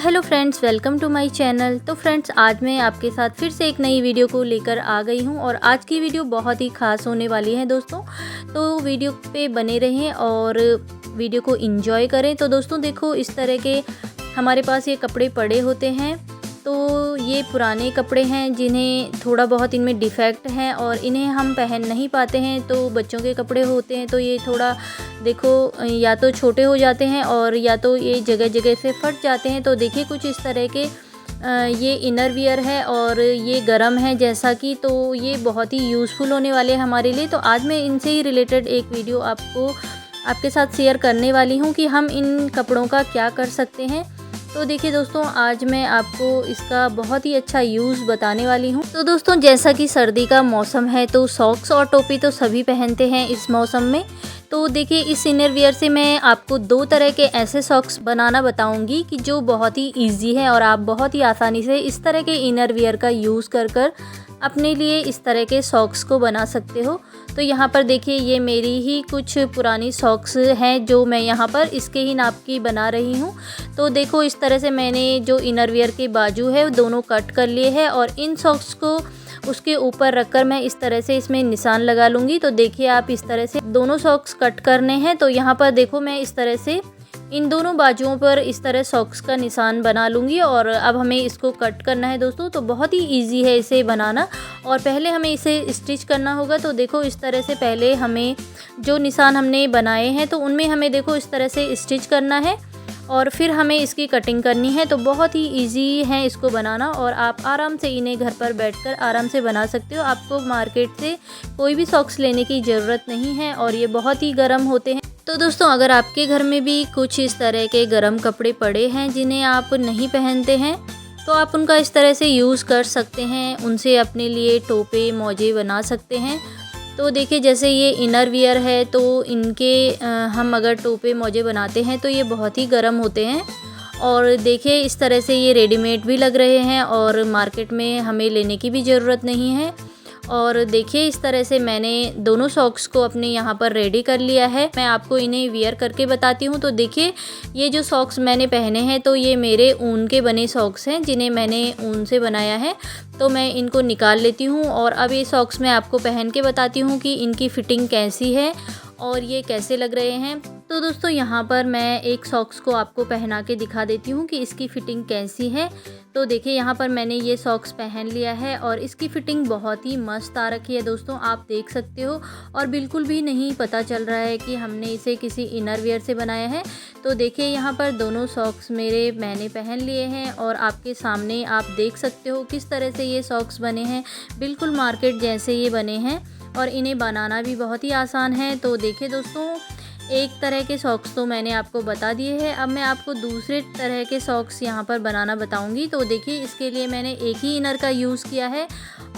Hello friends, welcome to my channel. तो friends, आज मैं आपके साथ फिर से एक नई वीडियो को लेकर आ गई हूं और आज की वीडियो बहुत ही ख़ास होने वाली है दोस्तों। तो वीडियो पे बने रहें और वीडियो को एंजॉय करें। तो दोस्तों देखो, इस तरह के हमारे पास ये कपड़े पड़े होते हैं। तो ये पुराने कपड़े हैं जिन्हें थोड़ा बहुत इनमें डिफ़ेक्ट है और इन्हें हम पहन नहीं पाते हैं। तो बच्चों के कपड़े होते हैं तो ये थोड़ा देखो या तो छोटे हो जाते हैं और या तो ये जगह जगह से फट जाते हैं। तो देखिए कुछ इस तरह के ये इनर वियर है और ये गरम है जैसा कि, तो ये बहुत ही यूज़फुल होने वाले हैं हमारे लिए। तो आज मैं इनसे ही रिलेटेड एक वीडियो आपके साथ शेयर करने वाली हूँ कि हम इन कपड़ों का क्या कर सकते हैं। तो देखिए दोस्तों, आज मैं आपको इसका बहुत ही अच्छा यूज़ बताने वाली हूँ। तो दोस्तों, जैसा कि सर्दी का मौसम है तो सॉक्स और टोपी तो सभी पहनते हैं इस मौसम में। तो देखिए, इस इनर वियर से मैं आपको दो तरह के ऐसे सॉक्स बनाना बताऊंगी कि जो बहुत ही इजी है और आप बहुत ही आसानी से इस तरह के इनर वियर का यूज़ कर अपने लिए इस तरह के सॉक्स को बना सकते हो। तो यहाँ पर देखिए, ये मेरी ही कुछ पुरानी सॉक्स हैं जो मैं यहाँ पर इसके ही नाप की बना रही हूँ। तो देखो, इस तरह से मैंने जो इनर वियर के बाजू है दोनों कट कर लिए हैं और इन सॉक्स को उसके ऊपर रखकर मैं इस तरह से इसमें निशान लगा लूँगी। तो देखिए, आप इस तरह से दोनों सॉक्स कट करने हैं। तो यहाँ पर देखो, मैं इस तरह से इन दोनों बाजुओं पर इस तरह सॉक्स का निशान बना लूँगी और अब हमें इसको कट करना है दोस्तों। तो बहुत ही इजी है इसे बनाना और पहले हमें इसे स्टिच करना होगा। तो देखो, इस तरह से पहले हमें जो निशान हमने बनाए हैं तो उनमें हमें देखो इस तरह से स्टिच करना है और फिर हमें इसकी कटिंग करनी है। तो बहुत ही इजी है इसको बनाना और आप आराम से इन्हें घर पर बैठकर आराम से बना सकते हो। आपको मार्केट से कोई भी सॉक्स लेने की ज़रूरत नहीं है और ये बहुत ही गर्म होते हैं। तो दोस्तों, अगर आपके घर में भी कुछ इस तरह के गर्म कपड़े पड़े हैं जिन्हें आप नहीं पहनते हैं तो आप उनका इस तरह से यूज़ कर सकते हैं। उनसे अपने लिए टोपे मोजे बना सकते हैं। तो देखिए, जैसे ये इनर वियर है तो इनके हम अगर टोपे मोजे बनाते हैं तो ये बहुत ही गर्म होते हैं और देखिए इस तरह से ये रेडीमेड भी लग रहे हैं और मार्केट में हमें लेने की भी ज़रूरत नहीं है। और देखिए, इस तरह से मैंने दोनों सॉक्स को अपने यहाँ पर रेडी कर लिया है। मैं आपको इन्हें वियर करके बताती हूँ। तो देखिए, ये जो सॉक्स मैंने पहने हैं तो ये मेरे ऊन के बने सॉक्स हैं जिन्हें मैंने ऊन से बनाया है। तो मैं इनको निकाल लेती हूँ और अब ये सॉक्स मैं आपको पहन के बताती हूँ कि इनकी फ़िटिंग कैसी है और ये कैसे लग रहे हैं। तो दोस्तों, यहाँ पर मैं एक सॉक्स को आपको पहना के दिखा देती हूँ कि इसकी फ़िटिंग कैसी है। तो देखिए, यहाँ पर मैंने ये सॉक्स पहन लिया है और इसकी फ़िटिंग बहुत ही मस्त आ रखी है दोस्तों, आप देख सकते हो और बिल्कुल भी नहीं पता चल रहा है कि हमने इसे किसी इनर वियर से बनाया है। तो देखिए, यहाँ पर दोनों सॉक्स मैंने पहन लिए हैं और आपके सामने आप देख सकते हो किस तरह से ये सॉक्स बने हैं। बिल्कुल मार्केट जैसे ये बने हैं और इन्हें बनाना भी बहुत ही आसान है। तो देखिए दोस्तों, एक तरह के सॉक्स तो मैंने आपको बता दिए हैं। अब मैं आपको दूसरे तरह के सॉक्स यहाँ पर बनाना बताऊंगी। तो देखिए, इसके लिए मैंने एक ही इनर का यूज़ किया है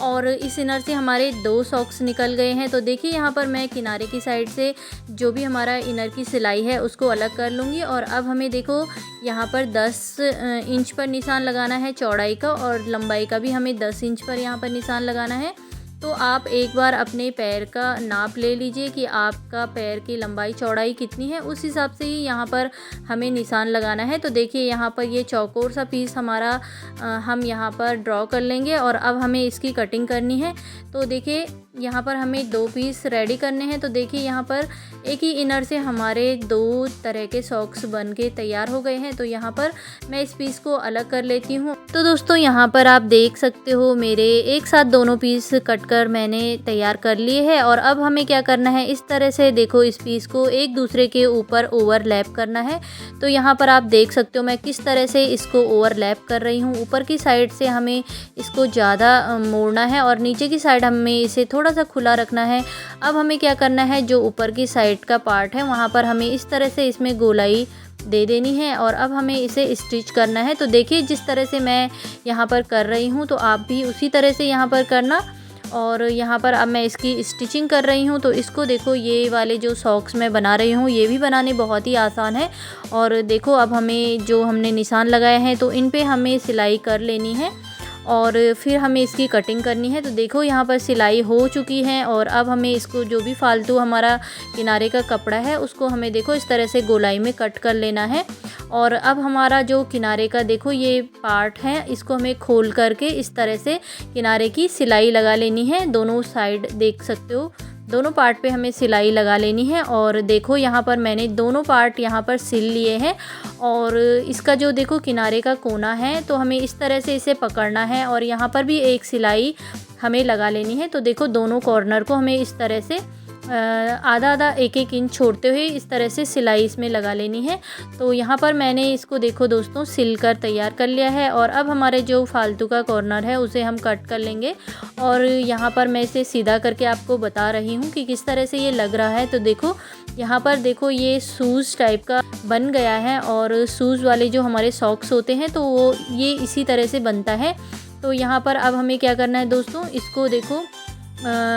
और इस इनर से हमारे दो सॉक्स निकल गए हैं। तो देखिए, यहाँ पर मैं किनारे की साइड से जो भी हमारा इनर की सिलाई है उसको अलग कर लूँगी और अब हमें देखो यहाँ पर 10 इंच पर निशान लगाना है चौड़ाई का और लंबाई का भी हमें 10 इंच पर यहाँ पर निशान लगाना है। तो आप एक बार अपने पैर का नाप ले लीजिए कि आपका पैर की लंबाई चौड़ाई कितनी है, उस हिसाब से ही यहाँ पर हमें निशान लगाना है। तो देखिए, यहाँ पर ये चौकोर सा पीस हमारा हम यहाँ पर ड्रॉ कर लेंगे और अब हमें इसकी कटिंग करनी है। तो देखिए, यहाँ पर हमें दो पीस रेडी करने हैं। तो देखिए, यहाँ पर एक ही इनर से हमारे दो तरह के सॉक्स बन के तैयार हो गए हैं। तो यहाँ पर मैं इस पीस को अलग कर लेती हूँ। तो दोस्तों, यहाँ पर आप देख सकते हो मेरे एक साथ दोनों पीस कट कर मैंने तैयार कर लिए हैं और अब हमें क्या करना है, इस तरह से देखो इस पीस को एक दूसरे के ऊपर ओवरलैप करना है। तो यहाँ पर आप देख सकते हो मैं किस तरह से इसको ओवरलैप कर रही हूँ। ऊपर की साइड से हमें इसको ज़्यादा मोड़ना है और नीचे की साइड हमें इसे थोड़ा सा खुला रखना है। अब हमें क्या करना है, जो ऊपर की साइड का पार्ट है वहाँ पर हमें इस तरह से इसमें गोलाई दे देनी है और अब हमें इसे स्टिच करना है। तो देखिए, जिस तरह से मैं यहाँ पर कर रही हूँ तो आप भी उसी तरह से यहाँ पर करना। और यहाँ पर अब मैं इसकी स्टिचिंग कर रही हूँ। तो इसको देखो, ये वाले जो सॉक्स मैं बना रही हूँ ये भी बनाने बहुत ही आसान है। और देखो, अब हमें जो हमने निशान लगाए हैं तो इन पे हमें सिलाई कर लेनी है और फिर हमें इसकी कटिंग करनी है। तो देखो यहाँ पर सिलाई हो चुकी है और अब हमें इसको जो भी फालतू हमारा किनारे का कपड़ा है उसको हमें देखो इस तरह से गोलाई में कट कर लेना है। और अब हमारा जो किनारे का देखो ये पार्ट है, इसको हमें खोल करके इस तरह से किनारे की सिलाई लगा लेनी है। दोनों साइड देख सकते हो, दोनों पार्ट पे हमें सिलाई लगा लेनी है। और देखो यहाँ पर मैंने दोनों पार्ट यहाँ पर सिल लिए हैं और इसका जो देखो किनारे का कोना है तो हमें इस तरह से इसे पकड़ना है और यहाँ पर भी एक सिलाई हमें लगा लेनी है। तो देखो दोनों कॉर्नर को हमें इस तरह से आधा आधा एक एक इंच छोड़ते हुए इस तरह से सिलाई इसमें लगा लेनी है। तो यहाँ पर मैंने इसको देखो दोस्तों सिल कर तैयार कर लिया है और अब हमारे जो फालतू का कॉर्नर है उसे हम कट कर लेंगे। और यहाँ पर मैं इसे सीधा करके आपको बता रही हूँ कि किस तरह से ये लग रहा है। तो देखो यहाँ पर देखो ये शूज़ टाइप का बन गया है और शूज़ वाले जो हमारे सॉक्स होते हैं तो वो ये इसी तरह से बनता है। तो यहाँ पर अब हमें क्या करना है दोस्तों, इसको देखो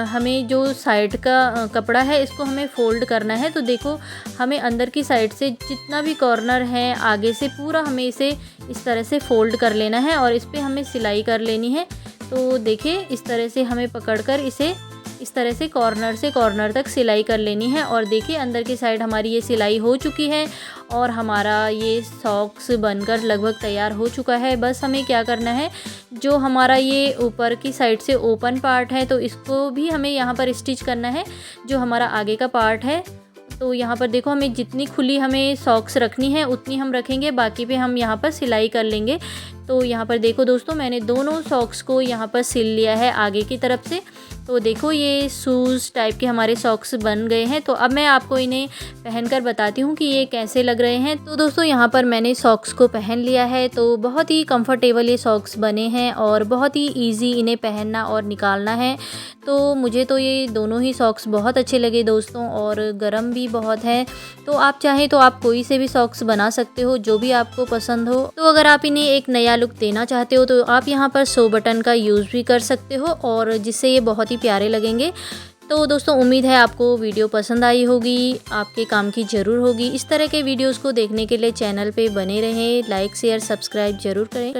हमें जो साइड का कपड़ा है इसको हमें फ़ोल्ड करना है। तो देखो हमें अंदर की साइड से जितना भी कॉर्नर है आगे से पूरा हमें इसे इस तरह से फ़ोल्ड कर लेना है और इस पे हमें सिलाई कर लेनी है। तो देखिए इस तरह से हमें पकड़कर इसे इस तरह से कॉर्नर तक सिलाई कर लेनी है। और देखिए अंदर की साइड हमारी ये सिलाई हो चुकी है और हमारा ये सॉक्स बनकर लगभग तैयार हो चुका है। बस हमें क्या करना है, जो हमारा ये ऊपर की साइड से ओपन पार्ट है तो इसको भी हमें यहाँ पर स्टिच करना है। जो हमारा आगे का पार्ट है तो यहाँ पर देखो हमें जितनी खुली हमें सॉक्स रखनी है उतनी हम रखेंगे, बाकी पे हम यहाँ पर सिलाई कर लेंगे। तो यहाँ पर देखो दोस्तों मैंने दोनों सॉक्स को यहाँ पर सिल लिया है आगे की तरफ से। तो देखो ये शूज़ टाइप के हमारे सॉक्स बन गए हैं। तो अब मैं आपको इन्हें पहनकर बताती हूँ कि ये कैसे लग रहे हैं। तो दोस्तों यहाँ पर मैंने सॉक्स को पहन लिया है। तो बहुत ही कंफर्टेबल ये सॉक्स बने हैं और बहुत ही ईजी इन्हें पहनना और निकालना है। तो मुझे तो ये दोनों ही सॉक्स बहुत अच्छे लगे दोस्तों और गर्म भी बहुत है। तो आप चाहें तो आप कोई से भी सॉक्स बना सकते हो जो भी आपको पसंद हो। तो अगर आप इन्हें एक नया लुक देना चाहते हो तो आप यहाँ पर शो बटन का यूज़ भी कर सकते हो और जिससे ये बहुत ही प्यारे लगेंगे। तो दोस्तों उम्मीद है आपको वीडियो पसंद आई होगी, आपके काम की ज़रूर होगी। इस तरह के वीडियोस को देखने के लिए चैनल पे बने रहें, लाइक शेयर सब्सक्राइब ज़रूर करें।